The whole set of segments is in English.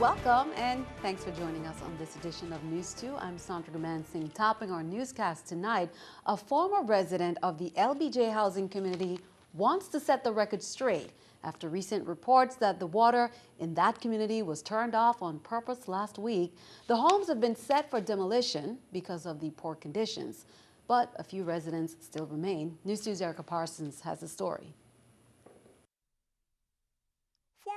Welcome and thanks for joining us on this edition of News 2. I'm Sandra Gumansing. Topping our newscast tonight, a former resident of the LBJ Housing community wants to set the record straight after recent reports that the water in that community was turned off on purpose last week. The homes have been set for demolition because of the poor conditions, but a few residents still remain. News 2's Erica Parsons has the story.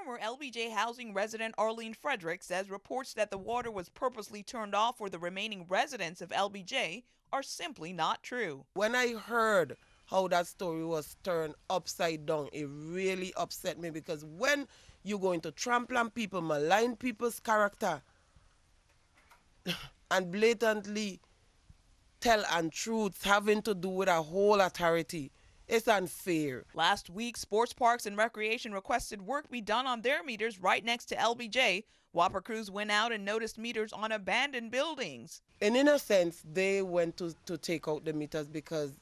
Former LBJ Housing resident Arlene Frederick says reports that the water was purposely turned off for the remaining residents of LBJ are simply not true. When I heard how that story was turned upside down, it really upset me, because when you're going to trample on people, malign people's character, and blatantly tell untruths having to do with a whole authority, it's unfair. Last week, Sports Parks and Recreation requested work be done on their meters right next to LBJ. WAPA crews went out and noticed meters on abandoned buildings. And in a sense, they went to take out the meters because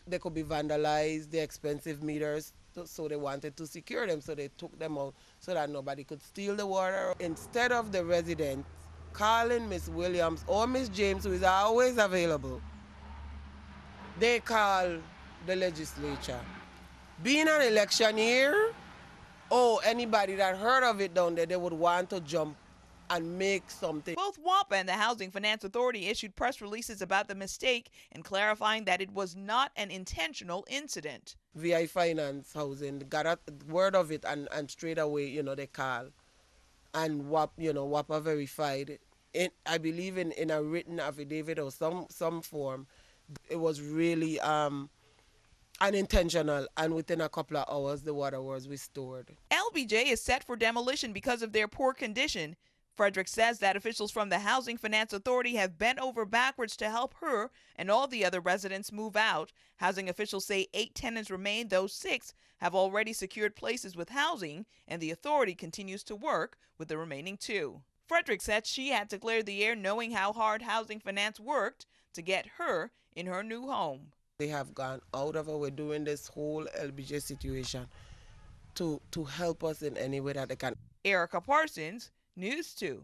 they could be vandalized, they're expensive meters, so they wanted to secure them, so they took them out so that nobody could steal the water. Instead of the residents calling Miss Williams or Miss James, who is always available, they call the legislature. Being an election year, anybody that heard of it down there, they would want to jump and make something. Both WAPA and the Housing Finance Authority issued press releases about the mistake and clarifying that it was not an intentional incident. UVI Finance Housing got a word of it, and straight away, they call. And WAPA verified it. I believe in a written affidavit or some form. It was really unintentional, and within a couple of hours the water was restored. LBJ is set for demolition because of their poor condition. Frederick says that officials from the Housing Finance Authority have bent over backwards to help her and all the other residents move out. Housing officials say 8 tenants remain, though 6 have already secured places with housing, and the authority continues to work with the remaining 2. Frederick said she had to clear the air knowing how hard Housing Finance worked to get her in her new home. They have gone out of our way during this whole LBJ situation to help us in any way that they can. Erica Parsons, News 2.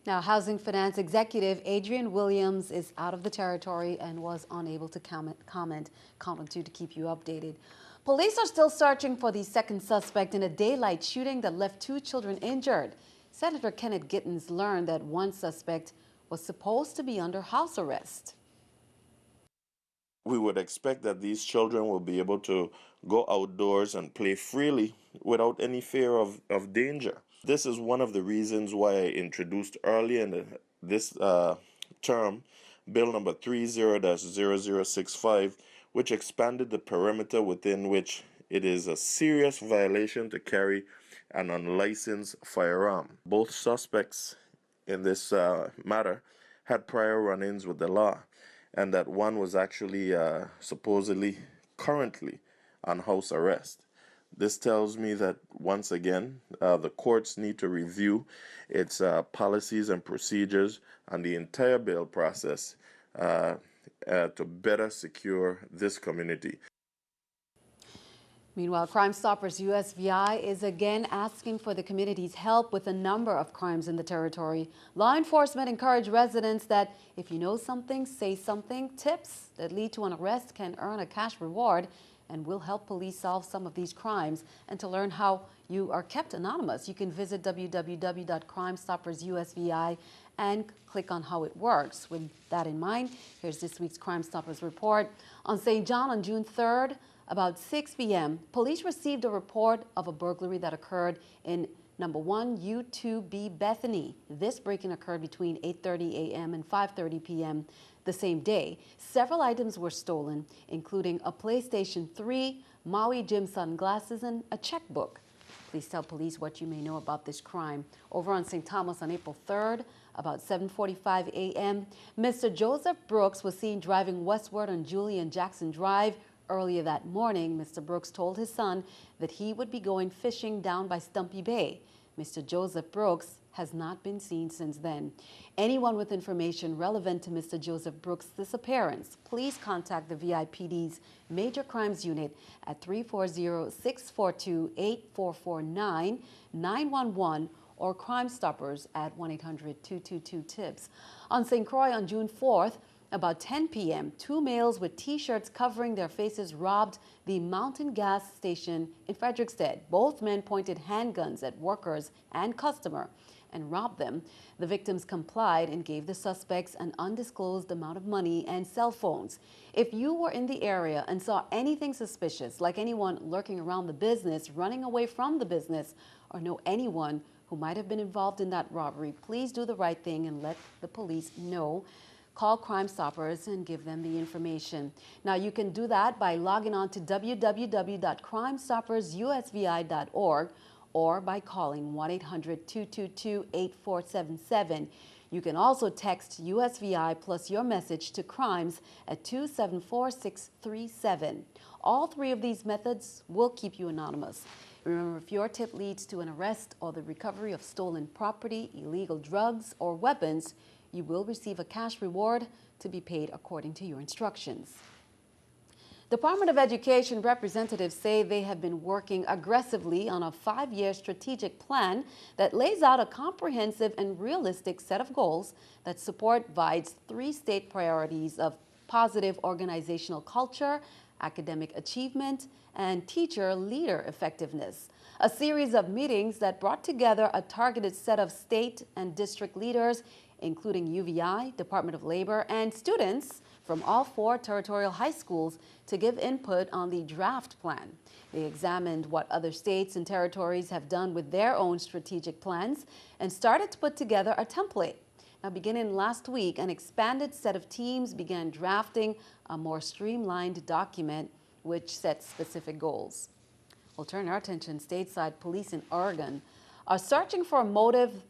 Now, Housing Finance Executive Adrian Williams is out of the territory and was unable to comment. Count to keep you updated. Police are still searching for the second suspect in a daylight shooting that left 2 children injured. Senator Sen Kennedy Gittens learned that one suspect was supposed to be under house arrest. We would expect that these children will be able to go outdoors and play freely without any fear of danger. This is one of the reasons why I introduced early in this term Bill number 30-0065, which expanded the perimeter within which it is a serious violation to carry an unlicensed firearm. Both suspects in this matter had prior run-ins with the law, and that one was actually supposedly currently on house arrest. This tells me that, once again, the courts need to review its policies and procedures and the entire bail process to better secure this community. Meanwhile, Crime Stoppers USVI is again asking for the community's help with a number of crimes in the territory. Law enforcement encourage residents that if you know something, say something. Tips that lead to an arrest can earn a cash reward and will help police solve some of these crimes. And to learn how you are kept anonymous, you can visit www.crimestoppersusvi and click on how it works. With that in mind, here's this week's Crime Stoppers report. On St. John on June 3rd, about 6 p.m., police received a report of a burglary that occurred in number 1 U2B Bethany. This break-in occurred between 8:30 a.m. and 5:30 p.m. the same day. Several items were stolen, including a PlayStation 3, Maui gym sunglasses, and a checkbook. Please tell police what you may know about this crime. Over on St. Thomas on April 3rd, about 7:45 a.m., Mr. Joseph Brooks was seen driving westward on Julian Jackson Drive. Earlier that morning, Mr. Brooks told his son that he would be going fishing down by Stumpy Bay. Mr. Joseph Brooks has not been seen since then. Anyone with information relevant to Mr. Joseph Brooks' disappearance, please contact the VIPD's Major Crimes Unit at 340-642-8449, 911, or Crime Stoppers at 1-800-222-TIPS. On St. Croix on June 4th, about 10 p.m., two males with T-shirts covering their faces robbed the Mountain Gas Station in Frederickstead. Both men pointed handguns at workers and customer and robbed them. The victims complied and gave the suspects an undisclosed amount of money and cell phones. If you were in the area and saw anything suspicious, like anyone lurking around the business, running away from the business, or know anyone who might have been involved in that robbery, please do the right thing and let the police know. Call Crime Stoppers and give them the information. Now, you can do that by logging on to www.crimestoppersusvi.org or by calling 1-800-222-8477. You can also text USVI plus your message to crimes at 274637. All three of these methods will keep you anonymous. Remember, if your tip leads to an arrest or the recovery of stolen property, illegal drugs, or weapons, you will receive a cash reward to be paid according to your instructions. Department of Education representatives say they have been working aggressively on a 5-year strategic plan that lays out a comprehensive and realistic set of goals that support VIDE's 3 state priorities of positive organizational culture, academic achievement, and teacher-leader effectiveness. A series of meetings that brought together a targeted set of state and district leaders, including UVI, Department of Labor, and students from all 4 territorial high schools to give input on the draft plan. They examined what other states and territories have done with their own strategic plans and started to put together a template. Now, beginning last week, an expanded set of teams began drafting a more streamlined document which sets specific goals. We'll turn our attention stateside. Police in Oregon are searching for a motive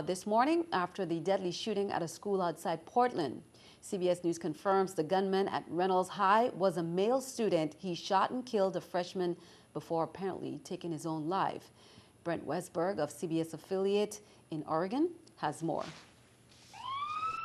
this morning after the deadly shooting at a school outside Portland. CBS News confirms the gunman at Reynolds High was a male student. He shot and killed a freshman before apparently taking his own life. Brent Westberg of CBS affiliate in Oregon has more.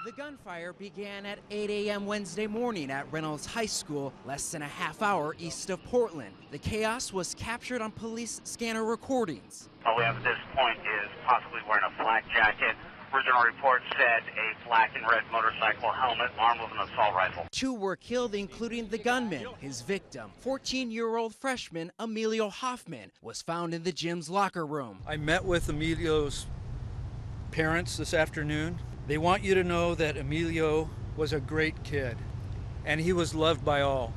The gunfire began at 8 a.m. Wednesday morning at Reynolds High School, less than a half hour east of Portland. The chaos was captured on police scanner recordings. All we have at this point is possibly wearing a flak jacket. Original report said a black and red motorcycle helmet armed with an assault rifle. 2 were killed, including the gunman. His victim, 14-year-old freshman Emilio Hoffman, was found in the gym's locker room. I met with Emilio's parents this afternoon. They want you to know that Emilio was a great kid, and he was loved by all.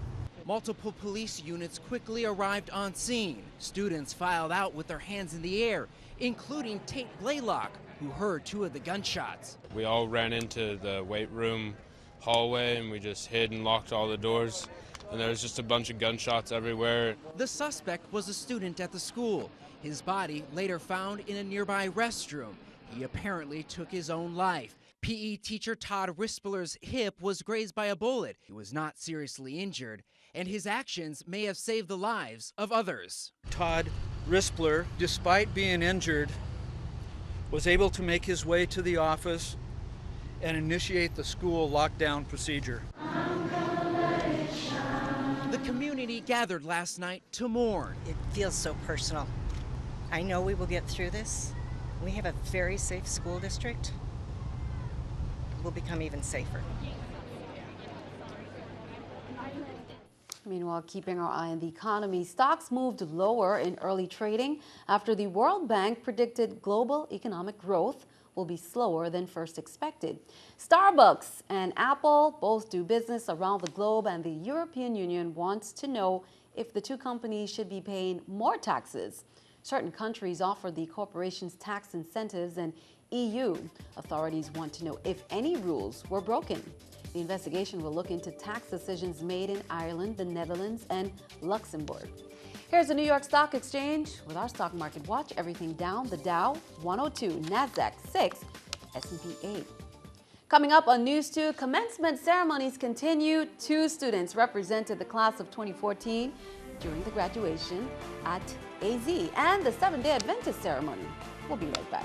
Multiple police units quickly arrived on scene. Students filed out with their hands in the air, including Tate Blaylock, who heard 2 of the gunshots. We all ran into the weight room hallway and we just hid and locked all the doors, and there was just a bunch of gunshots everywhere. The suspect was a student at the school. His body later found in a nearby restroom. He apparently took his own life. PE teacher Todd Rispler's hip was grazed by a bullet. He was not seriously injured, and his actions may have saved the lives of others. Todd Rispler, despite being injured, was able to make his way to the office and initiate the school lockdown procedure. The community gathered last night to mourn. It feels so personal. I know we will get through this. We have a very safe school district. We'll become even safer. Meanwhile, keeping our eye on the economy, stocks moved lower in early trading after the World Bank predicted global economic growth will be slower than first expected. Starbucks and Apple both do business around the globe, and the European Union wants to know if the 2 companies should be paying more taxes. Certain countries offer the corporations tax incentives, and EU authorities want to know if any rules were broken. The investigation will look into tax decisions made in Ireland, the Netherlands, and Luxembourg. Here's the New York Stock Exchange with our stock market watch. Everything down: the Dow 102, NASDAQ 6, S&P 8. Coming up on News 2, commencement ceremonies continue. 2 students represented the class of 2014 during the graduation at AZ, and the 7-day Adventist ceremony. We'll be right back.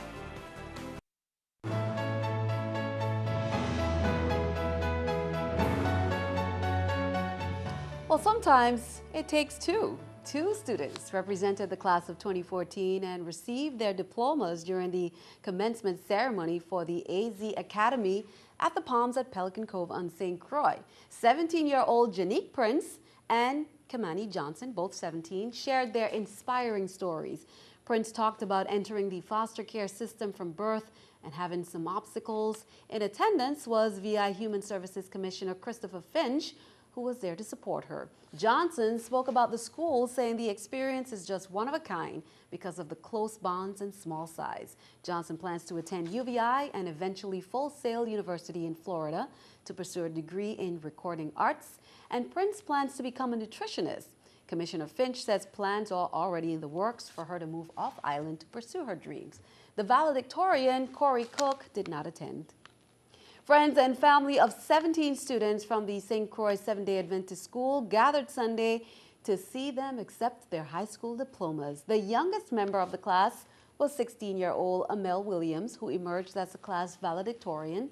Well, sometimes it takes 2. Two students represented the class of 2014 and received their diplomas during the commencement ceremony for the AZ Academy at the Palms at Pelican Cove on St. Croix. 17-year-old Janique Prince and Kamani Johnson, both 17, shared their inspiring stories. Prince talked about entering the foster care system from birth and having some obstacles. In attendance was VI Human Services Commissioner Christopher Finch, who was there to support her. Johnson spoke about the school, saying the experience is just one of a kind because of the close bonds and small size. Johnson plans to attend UVI and eventually Full Sail University in Florida to pursue a degree in recording arts, and Prince plans to become a nutritionist. Commissioner Finch says plans are already in the works for her to move off island to pursue her dreams. The valedictorian, Corey Cook, did not attend. Friends and family of 17 students from the St. Croix Seventh-day Adventist School gathered Sunday to see them accept their high school diplomas. The youngest member of the class was 16-year-old Amel Williams, who emerged as the class valedictorian.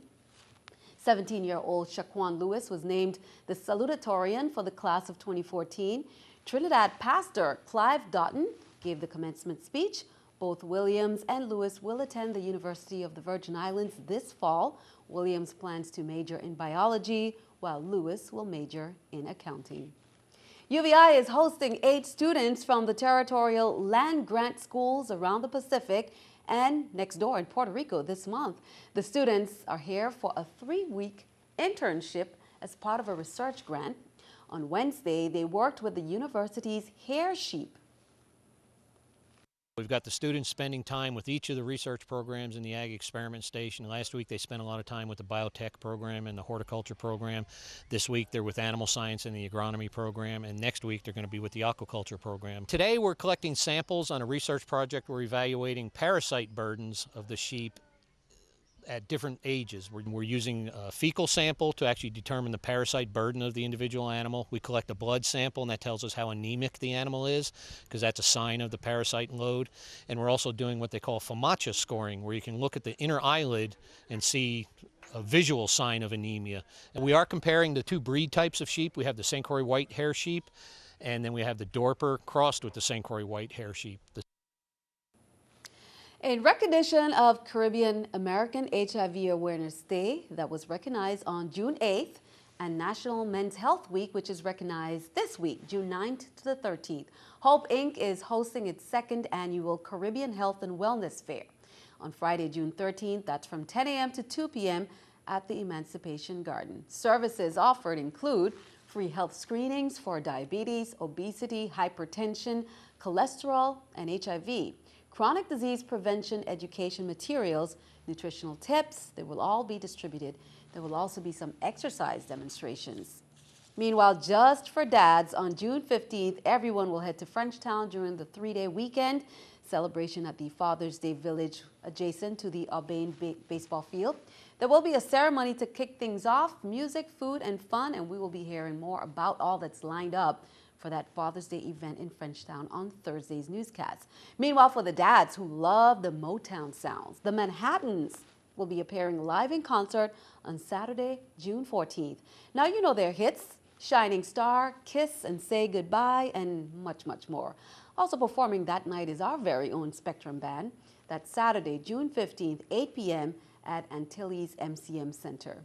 17-year-old Shaquan Lewis was named the salutatorian for the class of 2014. Trinidad pastor Clive Doughton gave the commencement speech. Both Williams and Lewis will attend the University of the Virgin Islands this fall. Williams plans to major in biology, while Lewis will major in accounting. UVI is hosting 8 students from the territorial land grant schools around the Pacific and next door in Puerto Rico this month. The students are here for a 3-week internship as part of a research grant. On Wednesday, they worked with the university's hair sheep. We've got the students spending time with each of the research programs in the Ag Experiment Station. Last week they spent a lot of time with the biotech program and the horticulture program. This week they're with animal science and the agronomy program, and next week they're going to be with the aquaculture program. Today we're collecting samples on a research project. We're evaluating parasite burdens of the sheep at different ages. We're using a fecal sample to actually determine the parasite burden of the individual animal. We collect a blood sample, and that tells us how anemic the animal is, because that's a sign of the parasite load. And we're also doing what they call FOMACHA scoring, where you can look at the inner eyelid and see a visual sign of anemia. And we are comparing the 2 breed types of sheep. We have the St. Croix white hair sheep, and then we have the Dorper crossed with the St. Croix white hair sheep. In recognition of Caribbean American HIV Awareness Day that was recognized on June 8th and National Men's Health Week, which is recognized this week, June 9th to the 13th, Hope Inc. is hosting its 2nd annual Caribbean Health and Wellness Fair on Friday, June 13th. That's from 10 a.m. to 2 p.m. at the Emancipation Garden. Services offered include free health screenings for diabetes, obesity, hypertension, cholesterol, and HIV. Chronic disease prevention education materials, nutritional tips, they will all be distributed. There will also be some exercise demonstrations. Meanwhile, just for dads, on June 15th, everyone will head to Frenchtown during the 3-day weekend celebration at the Father's Day Village adjacent to the Aubain baseball field. There will be a ceremony to kick things off, music, food, and fun, and we will be hearing more about all that's lined up for that Father's Day event in Frenchtown on Thursday's newscast. Meanwhile, for the dads who love the Motown sounds, the Manhattans will be appearing live in concert on Saturday, June 14th. Now you know their hits, Shining Star, Kiss and Say Goodbye, and much, much more. Also performing that night is our very own Spectrum Band. That's Saturday, June 15th, 8 p.m. at Antilles MCM Center.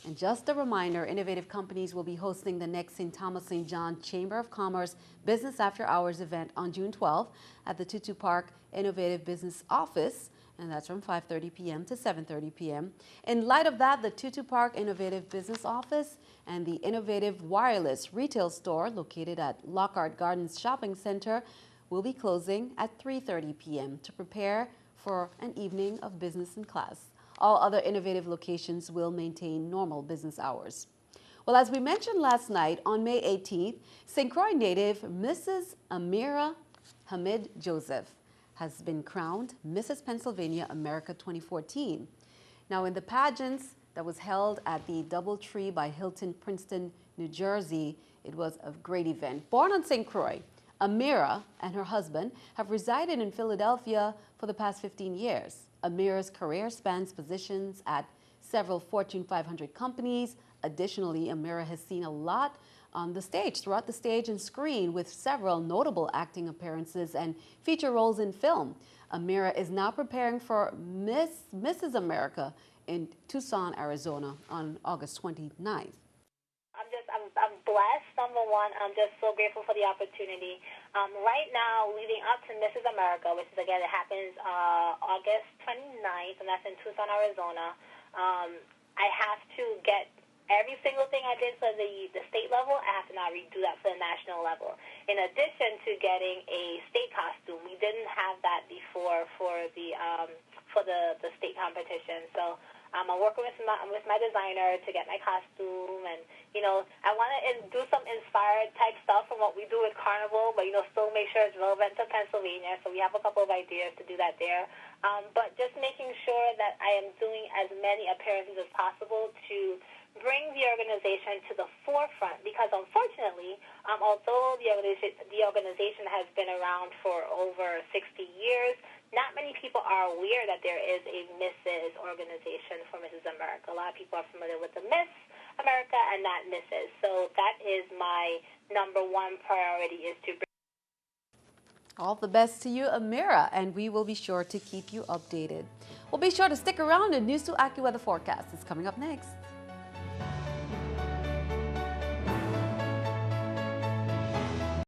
And just a reminder, innovative companies will be hosting the next St. Thomas St. John Chamber of Commerce Business After Hours event on June 12th at the Tutu Park Innovative Business Office, and that's from 5:30 p.m. to 7:30 p.m. In light of that, the Tutu Park Innovative Business Office and the Innovative Wireless Retail Store located at Lockhart Gardens Shopping Center will be closing at 3:30 p.m. to prepare for an evening of business in class. All other innovative locations will maintain normal business hours. Well, as we mentioned last night, on May 18th, St. Croix native Mrs. Amira Hamid Joseph has been crowned Mrs. Pennsylvania America 2014. Now, in the pageants that was held at the Doubletree by Hilton, Princeton, New Jersey, it was a great event. Born on St. Croix, Amira and her husband have resided in Philadelphia for the past 15 years. Amira's career spans positions at several Fortune 500 companies. Additionally, Amira has seen a lot on the stage, throughout the stage and screen, with several notable acting appearances and feature roles in film. Amira is now preparing for Mrs. America in Tucson, Arizona on August 29th. I'm blessed, number one. I'm just so grateful for the opportunity. Right now, leading up to Mrs. America, which is, again, it happens August 29th, and that's in Tucson, Arizona, I have to get every single thing I did for the state level. I have to now redo that for the national level. In addition to getting a state costume, we didn't have that before for the state competition. So I'm working with my designer to get my costume, and I want to do some inspired type stuff from what we do with Carnival, but still make sure it's relevant to Pennsylvania. So we have a couple of ideas to do that there. But just making sure that I am doing as many appearances as possible to bring the organization to the forefront, because unfortunately, although the organization has been around for over 60 years, not many people are aware that there is a Mrs. organization for Mrs. America. A lot of people are familiar with the Miss America and not Mrs. So that is my number one priority, is to bring. All the best to you, Amira, and we will be sure to keep you updated. We'll be sure to stick around, and News 2 AccuWeather forecast is coming up next.